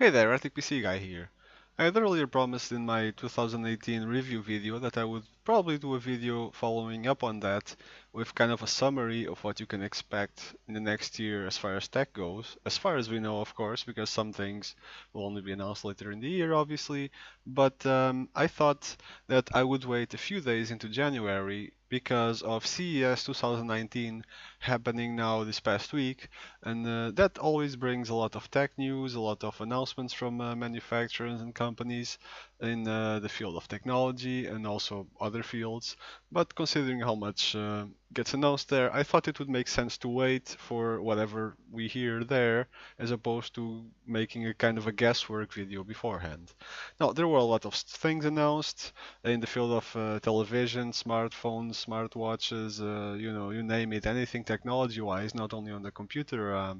Hey there, Arctic PC Guy here. I had earlier promised in my 2018 review video that I would probably do a video following up on that with kind of a summary of what you can expect in the next year as far as tech goes. As far as we know, of course, because some things will only be announced later in the year, obviously. But I thought that I would wait a few days into January because of CES 2019 happening now this past week, and that always brings a lot of tech news, a lot of announcements from manufacturers and companies in the field of technology and also other fields. But considering how much gets announced there, I thought it would make sense to wait for whatever we hear there as opposed to making a kind of a guesswork video beforehand. Now, there were a lot of things announced in the field of television, smartphones, smartwatches, you name it, anything technology-wise, not only on the computer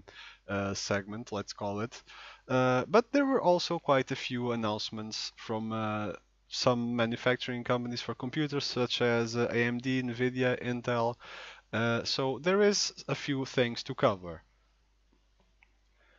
segment, let's call it. But there were also quite a few announcements from some manufacturing companies for computers, such as AMD, Nvidia, Intel. So there is a few things to cover.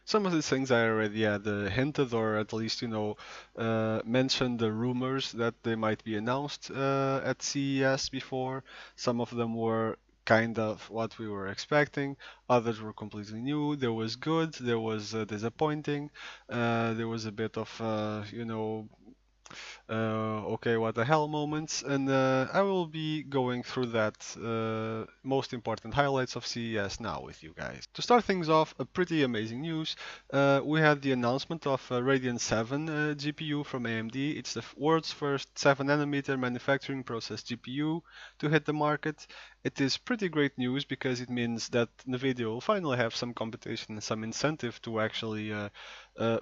Some of these things I already had hinted or at least, mentioned the rumors that they might be announced at CES before. Some of them were kind of what we were expecting. Others were completely new. There was good, there was disappointing, there was a bit of, okay, what the hell moments, and I will be going through that most important highlights of CES now with you guys. To start things off, a pretty amazing news. We had the announcement of Radeon 7 GPU from AMD. It's the world's first 7nm manufacturing process GPU to hit the market. It is pretty great news because it means that Nvidia will finally have some competition and some incentive to actually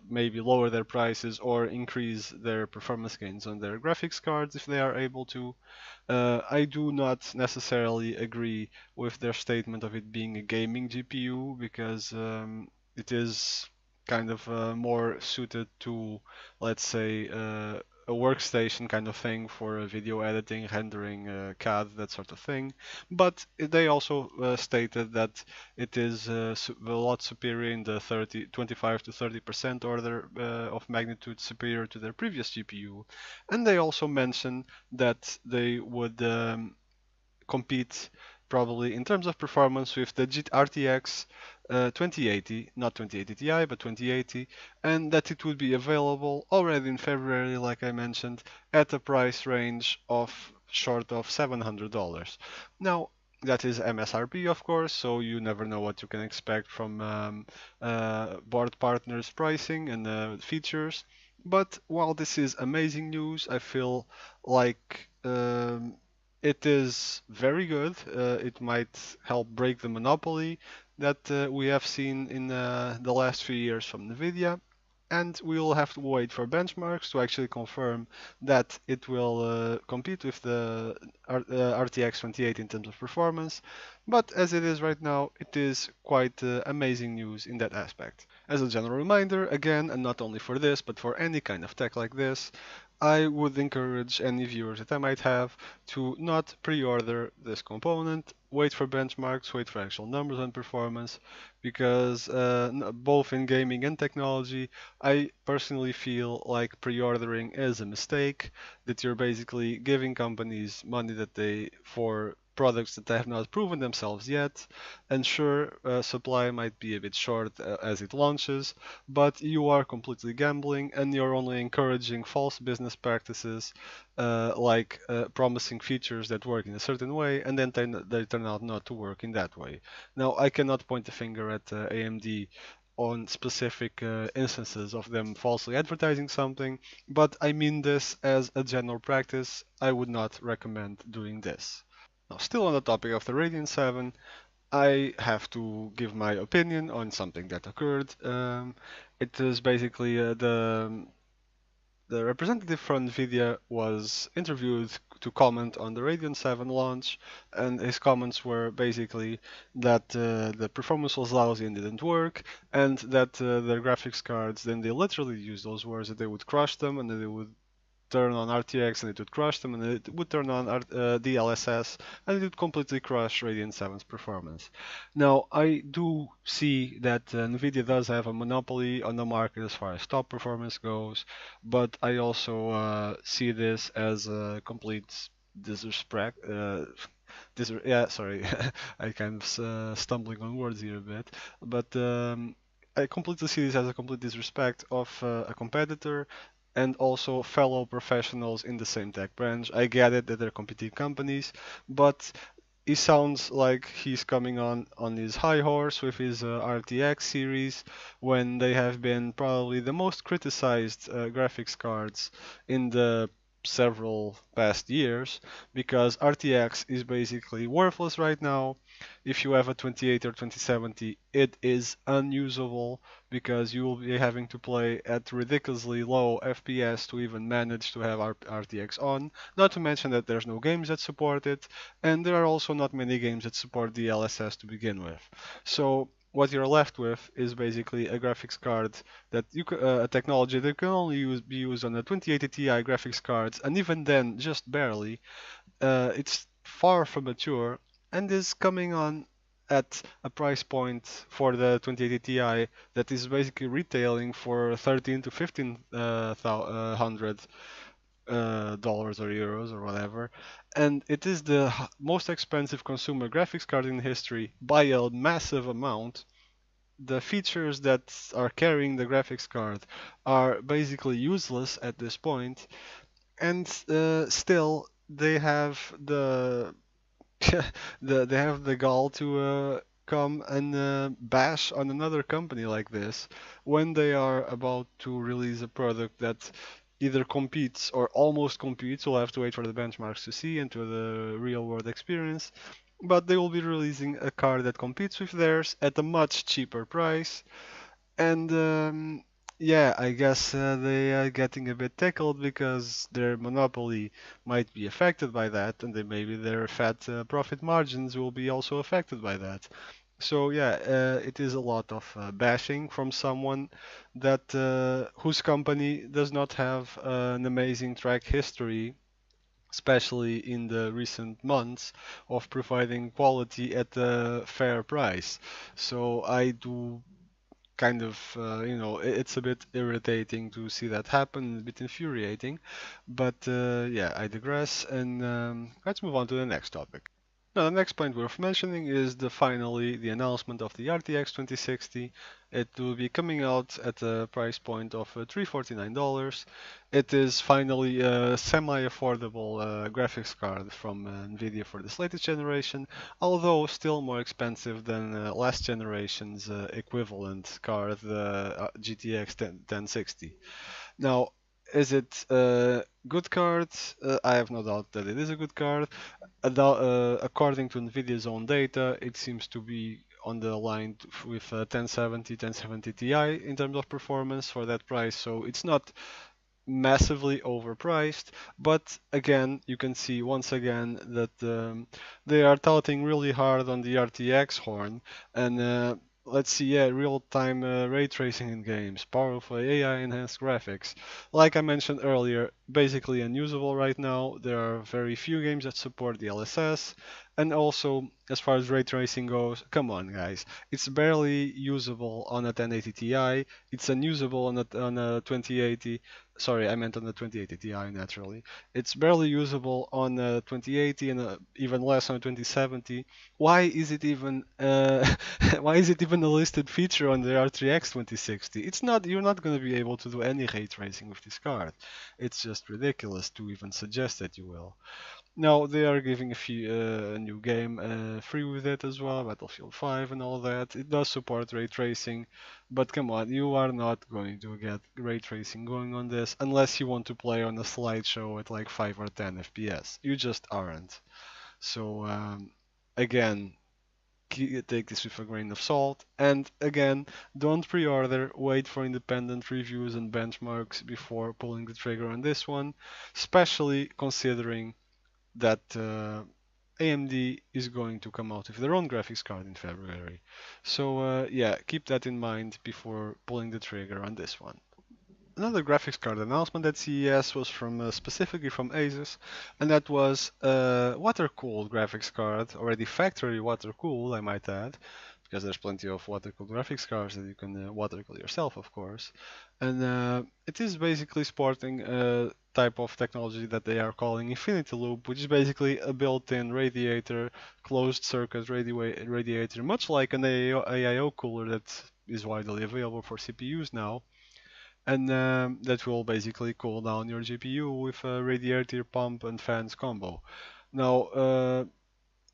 maybe lower their prices or increase their performance gains on their graphics cards if they are able to. I do not necessarily agree with their statement of it being a gaming GPU because it is kind of more suited to, let's say, a workstation kind of thing for video editing, rendering, CAD, that sort of thing. But they also stated that it is a lot superior in the 25 to 30% order of magnitude superior to their previous GPU. And they also mentioned that they would compete probably in terms of performance with the RTX 2080, not 2080 Ti, but 2080, and that it would be available already in February, like I mentioned, at a price range of short of $700. Now, that is MSRP, of course, so you never know what you can expect from board partners' pricing and features. But while this is amazing news, I feel like it is very good. It might help break the monopoly that we have seen in the last few years from Nvidia. And we will have to wait for benchmarks to actually confirm that it will compete with the RTX 2080 in terms of performance. But as it is right now, it is quite amazing news in that aspect. As a general reminder, again, and not only for this, but for any kind of tech like this, I would encourage any viewers that I might have to not pre-order this component, wait for benchmarks, wait for actual numbers on performance, because both in gaming and technology, I personally feel like pre-ordering is a mistake, that you're basically giving companies money that they for products that have not proven themselves yet. And sure, supply might be a bit short as it launches, but you are completely gambling and you're only encouraging false business practices like promising features that work in a certain way and then they turn out not to work in that way. Now, I cannot point the finger at AMD on specific instances of them falsely advertising something, but I mean this as a general practice. I would not recommend doing this. Now, still on the topic of the Radeon 7, I have to give my opinion on something that occurred. It is basically the representative from Nvidia was interviewed to comment on the Radeon 7 launch, and his comments were basically that the performance was lousy and didn't work, and that their graphics cards, then they literally used those words, that they would crush them and that they would turn on RTX and it would crush them, and it would turn on DLSS and it would completely crush Radeon 7's performance. Now, I do see that Nvidia does have a monopoly on the market as far as top performance goes, but I also see this as a complete disrespect. Yeah, sorry, I kind of stumbling on words here a bit, but I completely see this as a complete disrespect of a competitor and also fellow professionals in the same tech branch. I get it that they're competing companies, but he sounds like he's coming on his high horse with his RTX series when they have been probably the most criticized graphics cards in the several past years, because RTX is basically worthless right now. If you have a 2080 or 2070, it is unusable because you will be having to play at ridiculously low FPS to even manage to have RTX on. Not to mention that there's no games that support it, and there are also not many games that support the LSS to begin with. So what you're left with is basically a graphics card that a technology that can only be used on the 2080 Ti graphics cards, and even then, just barely. It's far from mature and is coming on at a price point for the 2080 Ti that is basically retailing for 13 to 15 hundred dollars or euros or whatever, and it is the most expensive consumer graphics card in history by a massive amount. The features that are carrying the graphics card are basically useless at this point, and still they have they have the gall to come and bash on another company like this when they are about to release a product that either competes or almost competes. We'll have to wait for the benchmarks to see and to the real world experience. But they will be releasing a car that competes with theirs at a much cheaper price. And yeah, I guess they are getting a bit tickled because their monopoly might be affected by that, and then maybe their fat profit margins will be also affected by that. So yeah, it is a lot of bashing from someone that whose company does not have an amazing track history, especially in the recent months, of providing quality at a fair price. So I do kind of, it's a bit irritating to see that happen, a bit infuriating. But yeah, I digress, and let's move on to the next topic. Now, the next point worth mentioning is finally the announcement of the RTX 2060. It will be coming out at a price point of $349. It is finally a semi-affordable graphics card from Nvidia for this latest generation, although still more expensive than last generation's equivalent card, the GTX 1060. Now, is it a good card? I have no doubt that it is a good card. According to Nvidia's own data, it seems to be on the line with 1070 Ti in terms of performance for that price. So it's not massively overpriced, but again, you can see once again that they are touting really hard on the RTX horn, and let's see, yeah, real-time ray tracing in games, powerful AI-enhanced graphics. Like I mentioned earlier, basically unusable right now. There are very few games that support the LSS, and also, as far as ray tracing goes, come on guys, it's barely usable on a 1080 Ti, it's unusable on a 2080. Sorry, I meant on the 2080 Ti naturally. It's barely usable on a 2080 and even less on a 2070. Why is it even why is it even a listed feature on the RTX 2060? It's not. You're not going to be able to do any ray tracing with this card. It's just ridiculous to even suggest that you will. Now they are giving a new game free with it as well, Battlefield 5 and all that. It does support ray tracing, but come on, you are not going to get ray tracing going on this unless you want to play on a slideshow at like 5 or 10 FPS. You just aren't. So again, take this with a grain of salt. And again, don't pre-order. Wait for independent reviews and benchmarks before pulling the trigger on this one, especially considering that AMD is going to come out with their own graphics card in February. So yeah, keep that in mind before pulling the trigger on this one. another graphics card announcement at CES was from specifically from Asus, and that was a water-cooled graphics card, already factory water-cooled, I might add, because there's plenty of water-cooled graphics cards that you can water-cool yourself, of course. And it is basically sporting a type of technology that they are calling Infinity Loop, which is basically a built-in radiator, closed-circuit radiator, much like an AIO cooler that is widely available for CPUs now, and that will basically cool down your GPU with a radiator pump and fans combo. Now,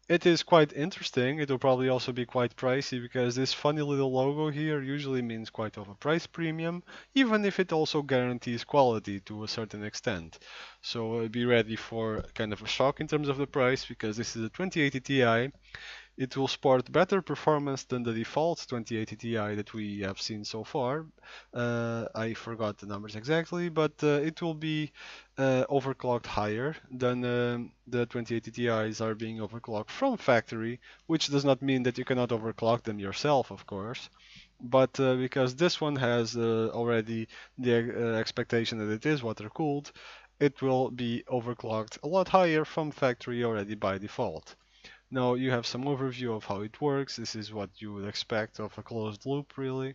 it is quite interesting. It will probably also be quite pricey because this funny little logo here usually means quite of a price premium, even if it also guarantees quality to a certain extent. So be ready for kind of a shock in terms of the price, because this is a 2080 Ti. It will support better performance than the default 2080 Ti that we have seen so far. I forgot the numbers exactly, but it will be overclocked higher than the 2080 Ti's are being overclocked from factory, which does not mean that you cannot overclock them yourself, of course. But because this one has already the expectation that it is water cooled, it will be overclocked a lot higher from factory already by default. Now you have some overview of how it works. This is what you would expect of a closed loop, really.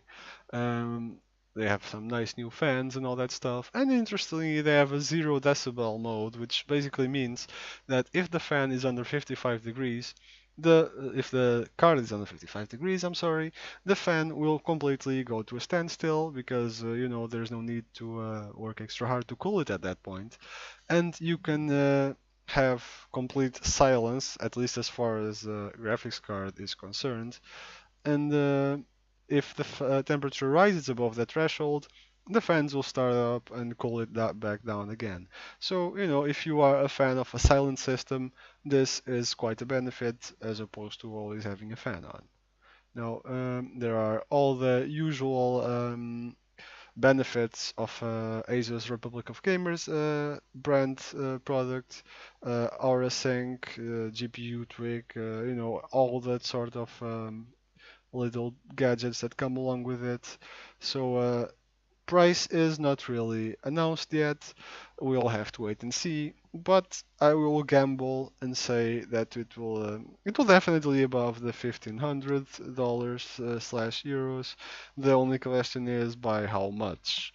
They have some nice new fans and all that stuff. And interestingly, they have a 0 decibel mode, which basically means that if the fan is under 55 degrees, if the card is under 55 degrees, I'm sorry, the fan will completely go to a standstill, because there's no need to work extra hard to cool it at that point. And you can have complete silence, at least as far as the graphics card is concerned. And if the temperature rises above that threshold, the fans will start up and cool it back down again. So, if you are a fan of a silent system, this is quite a benefit as opposed to always having a fan on. Now, there are all the usual benefits of Asus Republic of Gamers brand product, Aura Sync, GPU tweak, all that sort of little gadgets that come along with it. So price is not really announced yet. We'll have to wait and see. But I will gamble and say that it will definitely above the $1,500 slash euros. The only question is by how much.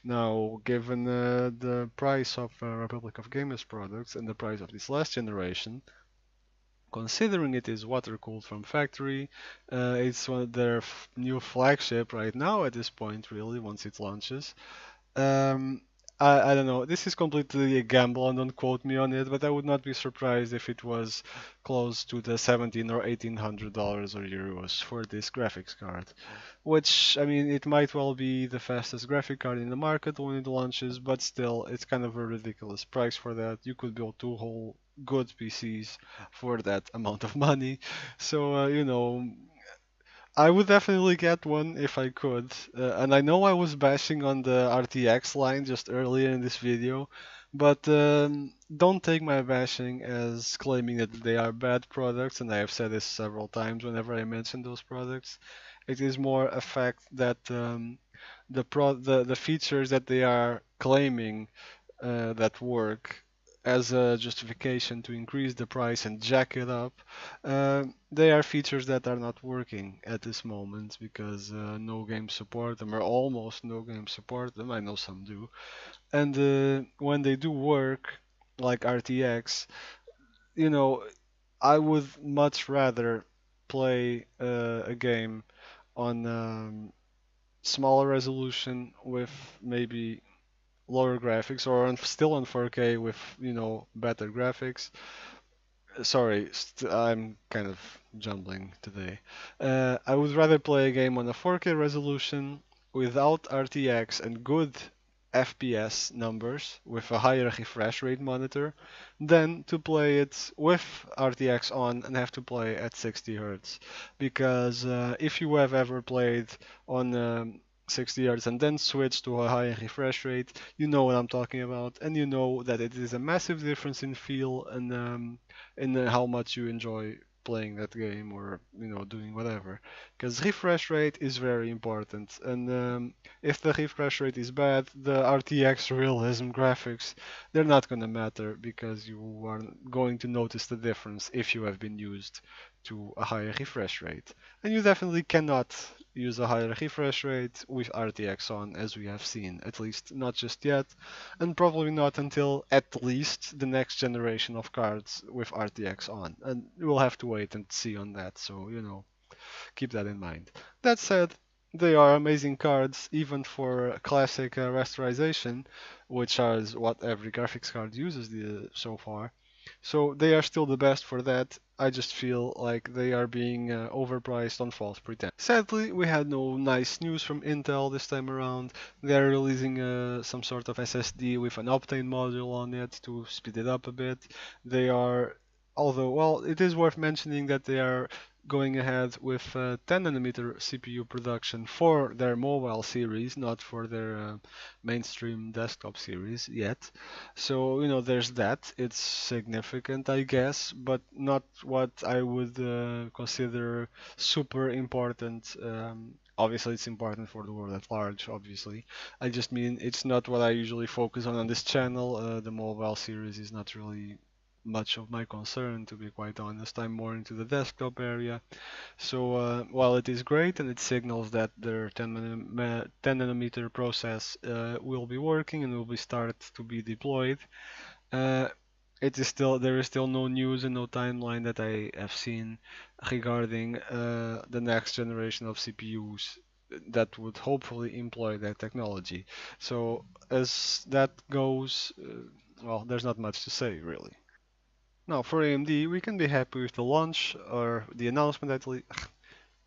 Now, given the price of Republic of Gamers products and the price of this last generation, considering it is water cooled from factory, it's one of their new flagship right now at this point, really, once it launches. Um, I don't know. This is completely a gamble, and don't quote me on it, but I would not be surprised if it was close to the 17 or $1,800 or euros for this graphics card. Which, I mean, it might well be the fastest graphic card in the market when it launches, but still, it's kind of a ridiculous price for that. You could build two whole good PCs for that amount of money. So, I would definitely get one if I could. And I know I was bashing on the RTX line just earlier in this video, but don't take my bashing as claiming that they are bad products, and I have said this several times whenever I mention those products. It is more a fact that the features that they are claiming that work as a justification to increase the price and jack it up, they are features that are not working at this moment, because no games support them, or almost no games support them. I know some do. And when they do work, like RTX, I would much rather play a game on smaller resolution with maybe lower graphics, or still on 4K with better graphics. Sorry, I'm kind of jumbling today. I would rather play a game on a 4K resolution without RTX and good FPS numbers with a higher refresh rate monitor than to play it with RTX on and have to play at 60 Hz. Because if you have ever played on 60 Hz and then switch to a higher refresh rate, you know what I'm talking about, and you know that it is a massive difference in feel and in how much you enjoy playing that game or doing whatever, because refresh rate is very important. And if the refresh rate is bad, the RTX realism graphics, they're not gonna matter, because you are going to notice the difference if you have been used to a higher refresh rate. And you definitely cannot use a higher refresh rate with RTX on, as we have seen, at least not just yet, and probably not until at least the next generation of cards with RTX on. And we'll have to wait and see on that, so keep that in mind. That said, they are amazing cards, even for classic rasterization, which is what every graphics card uses so far. So they are still the best for that. I just feel like they are being overpriced on false pretense. Sadly, we had no nice news from Intel this time around. They are releasing some sort of SSD with an Optane module on it to speed it up a bit. They are, although, well, it is worth mentioning that they are going ahead with 10 nanometer CPU production for their mobile series, not for their mainstream desktop series yet. So, there's that. It's significant, I guess, but not what I would consider super important. Obviously, it's important for the world at large, obviously. I just mean it's not what I usually focus on this channel. The mobile series is not really much of my concern, to be quite honest. I'm more into the desktop area. So while it is great and it signals that their 10 nanometer process will be working and will be start to be deployed, uh, there is still no news and no timeline that I have seen regarding the next generation of CPUs that would hopefully employ that technology. So as that goes, well, there's not much to say really. Now for AMD, we can be happy with the launch or the announcement at least.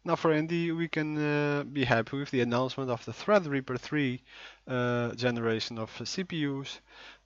Now for AMD, we can be happy with the announcement of the Threadripper 3 generation of CPUs.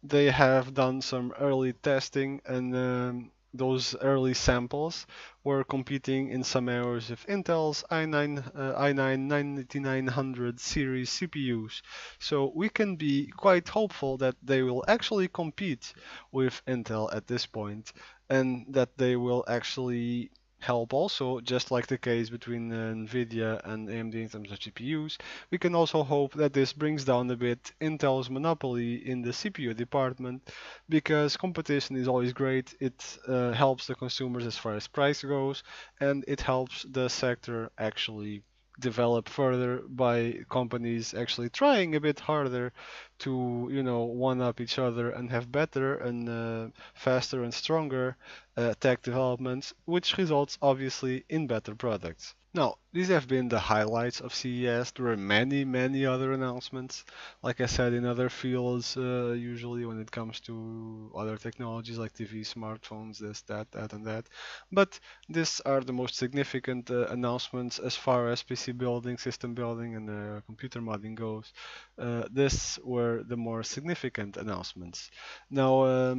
They have done some early testing, and those early samples were competing in some areas with Intel's i9 9900 series CPUs. So we can be quite hopeful that they will actually compete with Intel at this point, and that they will actually help also, just like the case between Nvidia and AMD in terms of GPUs. We can also hope that this brings down a bit Intel's monopoly in the CPU department, because competition is always great. It helps the consumers as far as price goes, and it helps the sector actually develop further by companies actually trying a bit harder to, one up each other and have better and faster and stronger tech developments, which results obviously in better products. Now, these have been the highlights of CES. There were many, many other announcements, like I said, in other fields, usually when it comes to other technologies like TV, smartphones, this, that, and that. But these are the most significant announcements as far as PC building, system building, and computer modding goes. These were the more significant announcements. Now,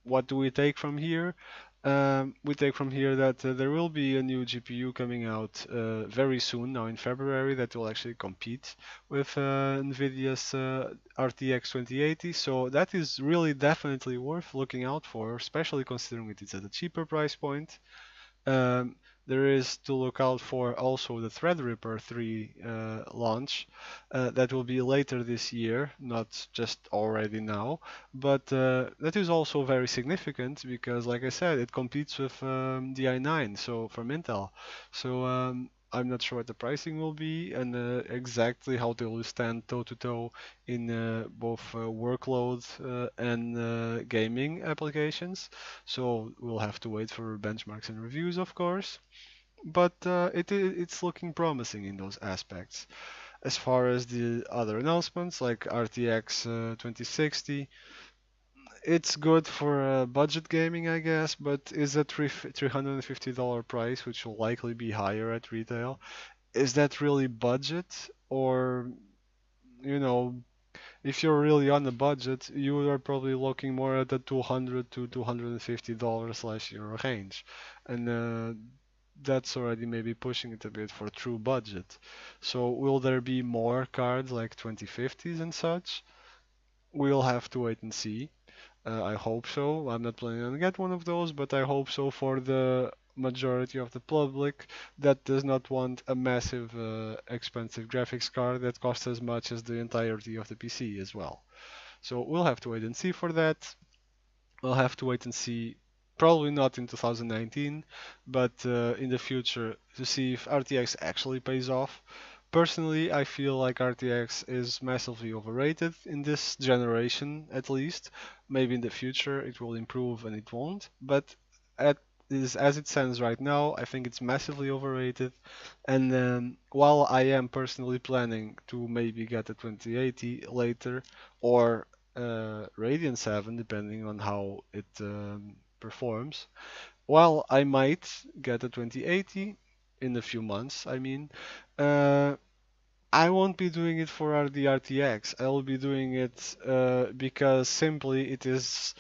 what do we take from here? We take from here that there will be a new GPU coming out very soon, now in February, that will actually compete with Nvidia's RTX 2080. So that is really definitely worth looking out for, especially considering it is at a cheaper price point. Um, there is to look out for also the Threadripper 3 launch that will be later this year, not just already now. But that is also very significant because, like I said, it competes with the i9, so from Intel. So I'm not sure what the pricing will be and exactly how they will stand toe to toe in both workload and gaming applications. So we'll have to wait for benchmarks and reviews, of course. But it's looking promising in those aspects. As far as the other announcements, like RTX 2060, it's good for budget gaming, I guess, but is that $350 price, which will likely be higher at retail, is that really budget? Or, you know, if you're really on a budget, you are probably looking more at the $200 to $250/euro range. And that's already maybe pushing it a bit for true budget. So will there be more cards like 2050s and such? We'll have to wait and see. I hope so. I'm not planning on get one of those, but I hope so for the majority of the public that does not want a massive, expensive graphics card that costs as much as the entirety of the PC as well. So we'll have to wait and see for that. We'll have to wait and see, probably not in 2019, but in the future to see if RTX actually pays off. Personally, I feel like RTX is massively overrated in this generation, at least. Maybe in the future it will improve and it won't, but at as it stands right now, I think it's massively overrated. And while I am personally planning to maybe get a 2080 later, or Radeon 7, depending on how it performs. While I might get a 2080 in a few months, I mean, uh, I won't be doing it for the RTX. I'll be doing it because simply it is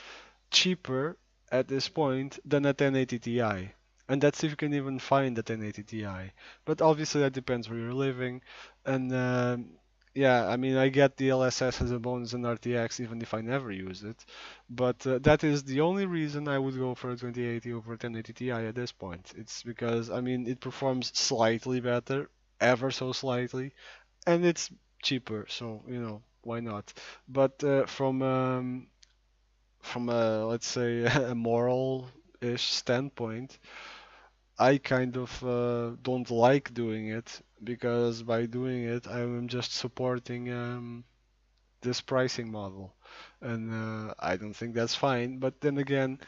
cheaper at this point than a 1080 Ti. And that's if you can even find a 1080 Ti. But obviously that depends where you're living. And yeah, I mean, I get the LSS as a bonus in RTX even if I never use it. But that is the only reason I would go for a 2080 over a 1080 Ti at this point. It's because, I mean, it performs slightly better, ever so slightly, and it's cheaper, so, why not? But from a, let's say, a moral-ish standpoint, I kind of don't like doing it because by doing it, I'm just supporting this pricing model, and I don't think that's fine. But then again,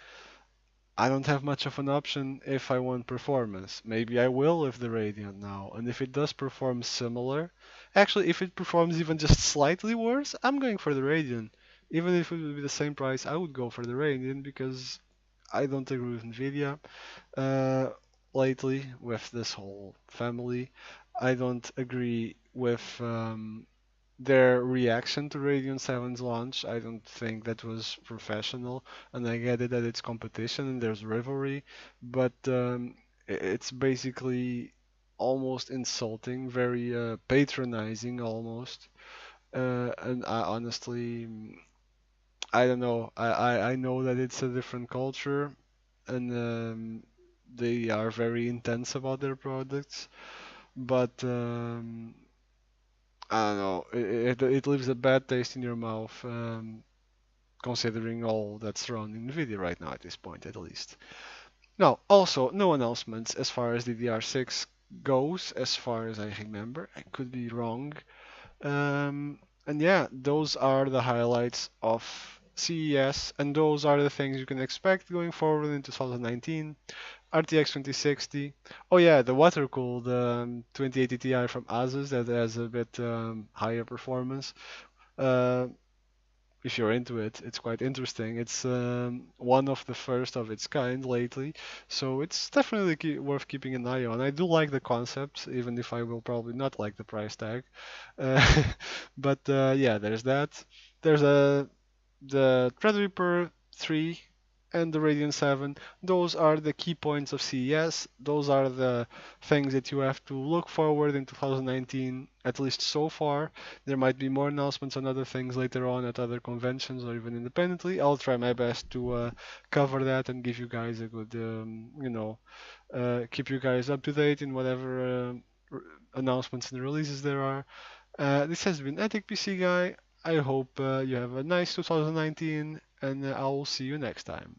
I don't have much of an option if I want performance. Maybe I will with the Radeon now, and if it does perform similar, actually, if it performs even just slightly worse, I'm going for the Radeon. Even if it would be the same price, I would go for the Radeon because I don't agree with Nvidia uh, lately with this whole family. I don't agree with their reaction to Radeon 7's launch. I don't think that was professional, and I get it that it's competition and there's rivalry, but it's basically almost insulting, very patronizing almost. And I honestly, I don't know. I know that it's a different culture, and they are very intense about their products, but I don't know. It leaves a bad taste in your mouth, considering all that's surrounding Nvidia right now at this point, at least. Now, also, no announcements as far as DDR6 goes, as far as I remember. I could be wrong. And yeah, those are the highlights of CES, and those are the things you can expect going forward in 2019. RTX 2060. Oh yeah, the water-cooled 2080 Ti from Asus that has a bit higher performance. Uh, if you're into it, it's quite interesting. It's one of the first of its kind lately, so it's definitely worth keeping an eye on. I do like the concept, even if I will probably not like the price tag. Uh, but yeah, there's that. There's the Threadripper 3 and the Radeon 7. Those are the key points of CES. Those are the things that you have to look forward in 2019, at least so far. There might be more announcements on other things later on at other conventions or even independently. I'll try my best to cover that and give you guys a good, keep you guys up to date in whatever announcements and releases there are. This has been Ethic PC Guy. I hope you have a nice 2019, and I will see you next time.